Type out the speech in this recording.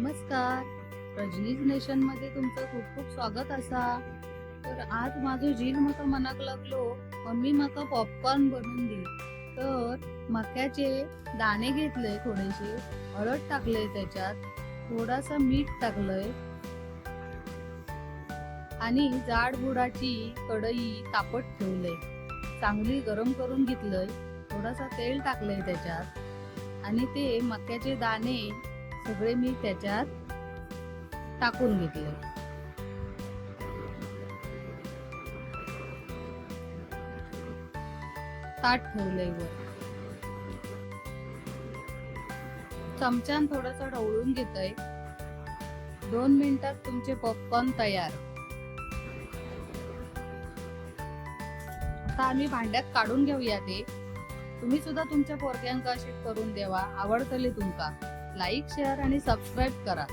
नमस्कार. रजनीज नेशन मध्ये तुमचं खूप खूप स्वागत असा. तर आज माझं झील म्हाका मनाक लागलो, मम्मी म्हाका पॉपकॉर्न बनवून दी. तर मक्याचे दाणे घेतले, थोडेसे हळद टाकले, त्याच्यात थोडासा मीठ टाकलंय आणि जाड बुडाची कढई तापत ठेवलंय. चांगली गरम करून घेतलंय. थोडासा तेल टाकलंय त्याच्यात आणि ते मक्याचे दाणे सगळे मी त्याच्यात टाकून घेतले. ताट ठेवलंय वर. चमच्यान थोडस ढवळून घेतय. 2 मिनिटात तुमचे पॉपकॉर्न तयार. आता आम्ही भांड्यात काढून घेऊया ते. तुम्ही सुद्धा तुमच्या पोरग्यांका अशी करून देवा, आवडतले तुमका. लाईक, शेअर आणि सबस्क्राईब करा.